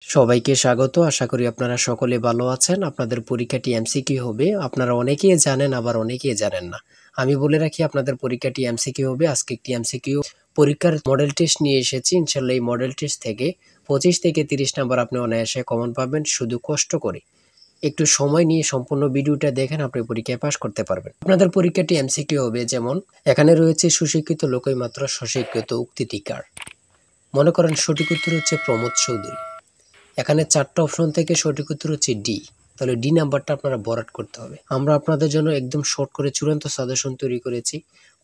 সবাইকে স্বাগত। আশা করি আপনারা সকলে ভালো আছেন। আপনাদের পরীক্ষাটি এমসিকিউ হবে। আপনারা অনেকেই জানেন, আবার অনেকেই জানেন না। আমি বলে রাখি আপনাদের পরীক্ষাটি এমসিকিউ হবে। আজকে একটি এমসিকিউ পরীক্ষার মডেল টেস্ট নিয়ে এসেছি। ইনশাআল্লাহ এই মডেল টেস্ট থেকে 25 থেকে 30 নাম্বার আপনি অনায়াসে কমন পাবেন। শুধু কষ্ট করে একটু সময় নিয়ে সম্পূর্ণ ভিডিওটা দেখেন, আপনি পরীক্ষায় পাস করতে পারবেন। আপনাদের পরীক্ষাটি এমসিকিউ হবে, যেমন এখানে রয়েছে সুশিক্ষিত লোকই মাত্র স্বশিক্ষিত উক্তিটিকার। মনে করেন সঠিক উত্তর হচ্ছে প্রমোদ চৌধুরী। এখানে 4টা অপশন থেকে সঠিক উত্তর হচ্ছে ডি। তাহলে ডি নাম্বারটা আপনারা ভরাট করতে হবে। আমরা আপনাদের জন্য একদম শর্ট করে চূড়ান্ত সাজেশন তৈরি করেছি।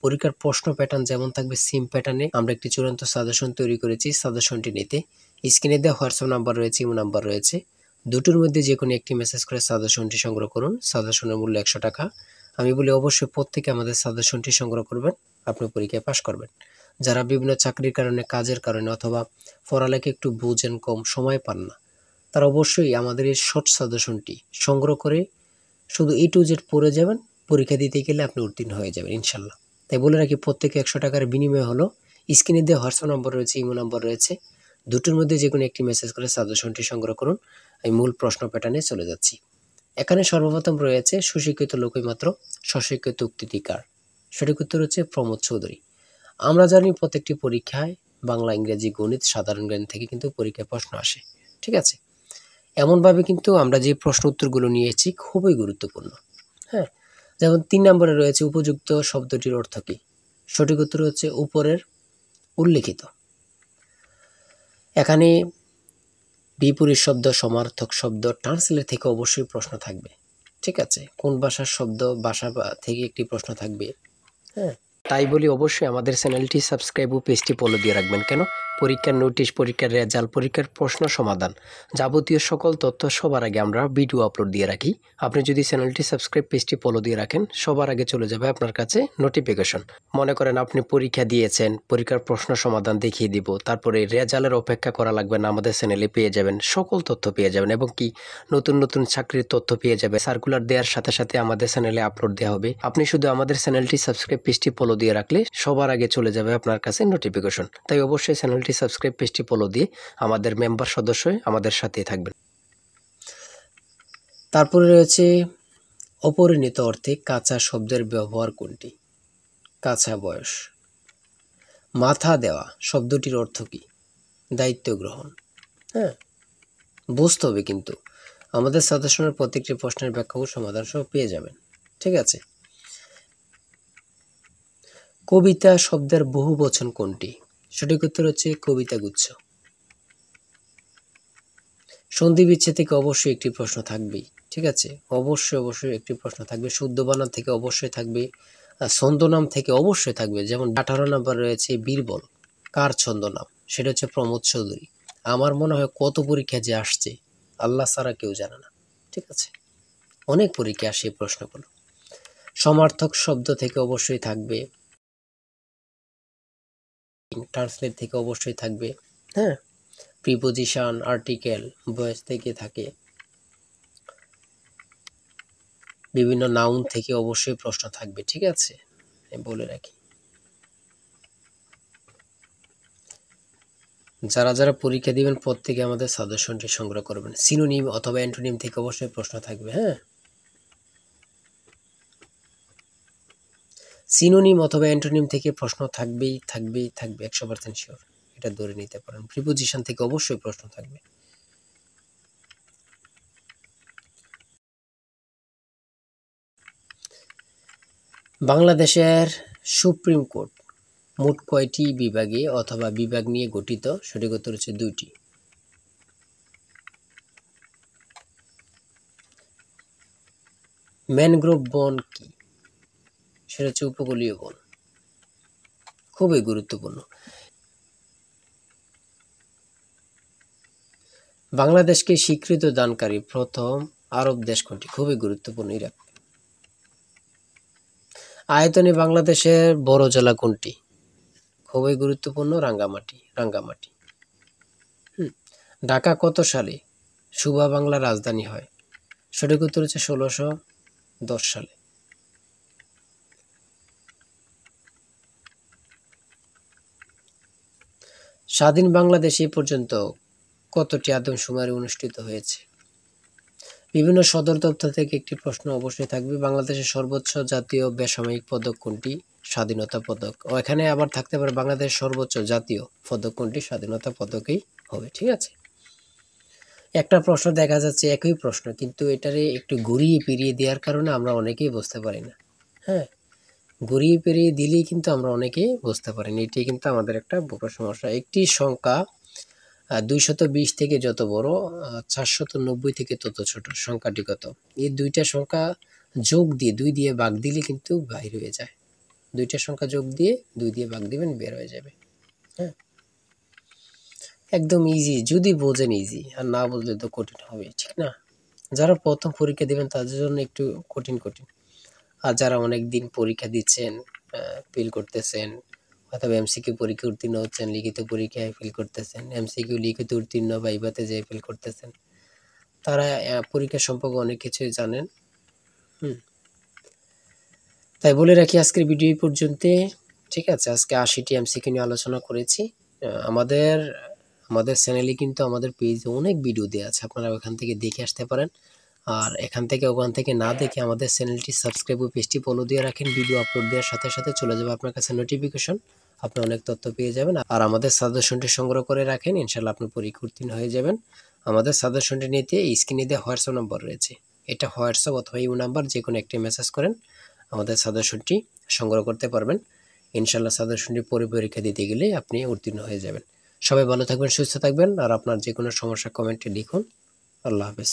পরীক্ষার প্রশ্ন প্যাটার্ন যেমন থাকবে সেম প্যাটার্নে আমরা একটি চূড়ান্ত সাজেশন তৈরি করেছি। সাজেশনটি নিতে স্ক্রিনে দেওয়া হোয়াটসঅ্যাপ নাম্বার রয়েছে, ইমো নাম্বার রয়েছে। দুটোর মধ্যে যে কোনো একটি মেসেজ করে সাজেশনটি সংগ্রহ করুন। সাজেশনের মূল্য 100 টাকা। আমি বলি অবশ্যই প্রত্যেকে আমাদের সাজেশনটি সংগ্রহ করবেন, আপনি পরীক্ষায় পাস করবেন। যারা বিভিন্ন চাকরির কারণে, কাজের কারণে অথবা পড়ালেখা একটু বুঝেন, কম সময় পান না, তারা অবশ্যই আমাদের এই শর্ট সাজেশনটি সংগ্রহ করে শুধু A to Z পড়ে যাবেন। পরীক্ষা দিতে গেলে আপনি উত্তীর্ণ হয়ে যাবেন ইনশাল্লাহ। তাই বলে রাখি প্রত্যেকে 100 টাকার বিনিময় হলো। স্ক্রিনে দেওয়া হোয়াটসঅ্যাপ নম্বর রয়েছে, ইমো নাম্বার রয়েছে। দুটোর মধ্যে যে কোনো একটি মেসেজ করে সাজেশনটি সংগ্রহ করুন। আমি মূল প্রশ্ন প্যাটার্নে চলে যাচ্ছি। এখানে সর্বপ্রথম রয়েছে সুশিক্ষিত লোকই মাত্র স্বশিক্ষিত উক্তিটিকার। সঠিক উত্তর হচ্ছে প্রমোদ চৌধুরী। আমরা জানি প্রত্যেকটি পরীক্ষায় বাংলা, ইংরেজি, গণিত, সাধারণ জ্ঞান থেকে কিন্তু পরীক্ষায় প্রশ্ন আসে। ঠিক আছে, এমনভাবে কিন্তু আমরা যে প্রশ্ন উত্তরগুলো নিয়েছি খুবই গুরুত্বপূর্ণ। হ্যাঁ, যেমন 3 নম্বরে রয়েছে উপযুক্ত শব্দটির অর্থ কী। সঠিক উত্তর হচ্ছে উপরের উল্লেখিত। এখানে বিপরীত শব্দ, সমার্থক শব্দ, ট্রান্সলেট থেকে অবশ্যই প্রশ্ন থাকবে। ঠিক আছে, কোন ভাষার শব্দ, ভাষা থেকে একটি প্রশ্ন থাকবে। হ্যাঁ, তাই বলি অবশ্যই আমাদের চ্যানেলটি সাবস্ক্রাইব ও পেজটি ফলো দিয়ে রাখবেন। কেন? পরীক্ষার নোটিশ, পরীক্ষার রেজাল্ট, পরীক্ষার প্রশ্ন সমাধান, যাবতীয় সকল তথ্য সবার আগে আমরা ভিডিও আপলোড দিয়ে রাখি। আপনি যদি চ্যানেলটি সাবস্ক্রাইব, পেজটি ফলো দিয়ে রাখেন, সবার আগে চলে যাবে আপনার কাছে নোটিফিকেশন। মনে করেন আপনি পরীক্ষা দিয়েছেন, পরীক্ষার প্রশ্ন সমাধান দেখিয়ে দিব, তারপরে রেজাল্টের অপেক্ষা করা লাগবে না, আমাদের চ্যানেলে পেয়ে যাবেন, সকল তথ্য পেয়ে যাবেন। এবং কি নতুন নতুন চাকরির তথ্য পেয়ে যাবে। সার্কুলার দেওয়ার সাথে সাথে আমাদের চ্যানেলে আপলোড দেওয়া হবে। আপনি শুধু আমাদের চ্যানেলটি সাবস্ক্রাইব, পেজটি ফলো দিয়ে রাখলে সবার আগে চলে যাবে আপনার কাছে নোটিফিকেশন। তাই অবশ্যই চ্যানেলটি সাবস্ক্রাইব, পেজটি ফলো দিয়ে আমাদের মেম্বার সদস্য হয়ে আমাদের সাথেই থাকবেন। তারপরে রয়েছে অপরিণত অর্থে কাঁচা শব্দের ব্যবহার কোনটি? কাঁচা বয়স। মাথা দেওয়া শব্দটির অর্থ কী? দায়িত্ব গ্রহণ। হ্যাঁ, বুঝতে হবে কিন্তু আমাদের সাজেশনের প্রত্যেকটি প্রশ্নের ব্যাখ্যা ও সমাধান সহ পেয়ে যাবেন। ঠিক আছে, কবিতা শব্দের বহু বচন কোনটি? সঠিক উত্তর হচ্ছে কবিতা গুচ্ছ। সন্ধি বিচ্ছেদ থেকে অবশ্যই একটি প্রশ্ন থাকবেই। ঠিক আছে, অবশ্যই একটি প্রশ্ন থাকবে। শুদ্ধ বানান থেকে অবশ্যই থাকবে। ছন্দনাম থেকে অবশ্যই থাকবে। যেমন 18 নম্বর রয়েছে বীরবল, কার ছন্দনাম? সেটা হচ্ছে প্রমোদ চৌধুরী। আমার মনে হয় কত পরীক্ষা যে আসছে আল্লাহ ছাড়া কেউ জানে না। ঠিক আছে, অনেক পরীক্ষা আসে এই প্রশ্নগুলো। সমার্থক শব্দ থেকে অবশ্যই থাকবে। ট্রান্সলেট থেকে অবশ্যই থাকবে। হ্যাঁ, প্রিপোজিশন, আর্টিকেল, ভয়েস থেকে থাকে। বিভিন্ন নাউন থেকে অবশ্যই প্রশ্ন থাকবে। ঠিক আছে, আমি বলে রাখি। যারা যারা পরীক্ষা দিবেন প্রত্যেকে আমাদের সাজেশনটি সংগ্রহ করবেন। সিনোনিম অথবা অ্যান্টোনিম থেকে অবশ্যই প্রশ্ন থাকবে। হ্যাঁ, সিনোনিম অথবা অ্যান্টোনিম থেকে প্রশ্ন থাকবে 100% শিওর, এটা ধরে নিতে পারেন। প্রিপোজিশন থেকে অবশ্যই প্রশ্ন থাকবে। বাংলাদেশের সুপ্রিম কোর্ট মোট কয়টি বিভাগে অথবা বিভাগ নিয়ে গঠিত? সঠিক উত্তর হচ্ছে 2টি। ম্যানগ্রোভ বন কি? সেটা হচ্ছে উপকূলীয় বন। খুবই গুরুত্বপূর্ণ। বাংলাদেশকে স্বীকৃতি দানকারী প্রথম আরব দেশ কোনটি? খুবই গুরুত্বপূর্ণ, ইরাক। আয়তনে বাংলাদেশের বড় জেলা কোনটি? খুবই গুরুত্বপূর্ণ, রাঙ্গামাটি। ঢাকা কত সালে সুবা বাংলার রাজধানী হয়? সঠিক উত্তর হচ্ছে 1610 সালে। স্বাধীন বাংলাদেশ এ পর্যন্ত কতটি আদমশুমারি অনুষ্ঠিত হয়েছে? বিভিন্ন সদর দপ্তর থেকে একটি প্রশ্ন অবশ্যই থাকবে। বাংলাদেশের সর্বোচ্চ জাতীয় বেসামরিক পদক কোনটি? স্বাধীনতা পদক। ও এখানে আবার থাকতে পারে বাংলাদেশের সর্বোচ্চ জাতীয় পদক কোনটি? স্বাধীনতা পদকই হবে। ঠিক আছে, একটা প্রশ্ন দেখা যাচ্ছে একই প্রশ্ন, কিন্তু এটারে একটু ঘুরিয়ে ফিরিয়ে দেওয়ার কারণে আমরা অনেকেই বুঝতে পারি না। হ্যাঁ, ঘুরিয়ে ফিরিয়ে দিলেই কিন্তু আমরা অনেকেই বুঝতে পারি না। এটি কিন্তু আমাদের একটা বড় সমস্যা। একটি সংখ্যা 220 থেকে যত বড়, 490 থেকে তত ছোট, সংখ্যাটি কত? এই দুইটা সংখ্যা যোগ দিয়ে 2 দিয়ে ভাগ দিলে কিন্তু বাইর হয়ে যায়। দুইটা সংখ্যা যোগ দিয়ে 2 দিয়ে ভাগ দিবেন, বের হয়ে যাবে। হ্যাঁ, একদম ইজি, যদি বোঝেন ইজি, আর না বুঝলে তো কঠিন হবে, ঠিক না? যারা প্রথম পরীক্ষা দিবেন তাদের জন্য একটু কঠিন কঠিন, আর যারা অনেক দিন পরীক্ষা দিচ্ছেন, ফেল করতেছেন, অথবা এমসিকিউ পরীক্ষা উত্তীর্ণ হচ্ছেন, লিখিত পরীক্ষায় ফেল করতেছেন, এমসিকিউ লিখিত উত্তীর্ণ বা ভাইভাতে যেয়ে ফেল করতেছেন, তারা পরীক্ষা সম্পর্কে অনেক কিছুই জানেন। তাই বলে রাখি আজকের ভিডিও এই পর্যন্ত। ঠিক আছে, আজকে 80টি এমসিকিউ নিয়ে আলোচনা করেছি। আমাদের আমাদের চ্যানেলে কিন্তু আমাদের পেজে অনেক ভিডিও দেওয়া আছে, আপনারা ওখান থেকে দেখে আসতে পারেন। আর এখান থেকে ওখান থেকে না দেখে আমাদের চ্যানেলটি সাবস্ক্রাইব ও পেজটি ফলো দিয়ে রাখেন। ভিডিও আপলোড দেওয়ার সাথে সাথে চলে যাবে আপনার কাছে নোটিফিকেশন, আপনি অনেক তথ্য পেয়ে যাবেন। আর আমাদের সাজেশনটি সংগ্রহ করে রাখেন, ইনশাল্লাহ আপনি পরীক্ষা উত্তীর্ণ হয়ে যাবেন। আমাদের সাজেশনটি নিতে স্ক্রিনে দেওয়া হোয়াটসঅ্যাপ নম্বর রয়েছে, এটা হোয়াটসঅ্যাপ অথবা ইউ নাম্বার যে কোনো একটি মেসেজ করেন, আমাদের সাজেশনটি সংগ্রহ করতে পারবেন। ইনশাল্লাহ সাজেশনটি পরীক্ষা দিতে গেলে আপনি উত্তীর্ণ হয়ে যাবেন। সবাই ভালো থাকবেন, সুস্থ থাকবেন, আর আপনার যে কোনো সমস্যা কমেন্টে লিখুন। আল্লাহ হাফেজ।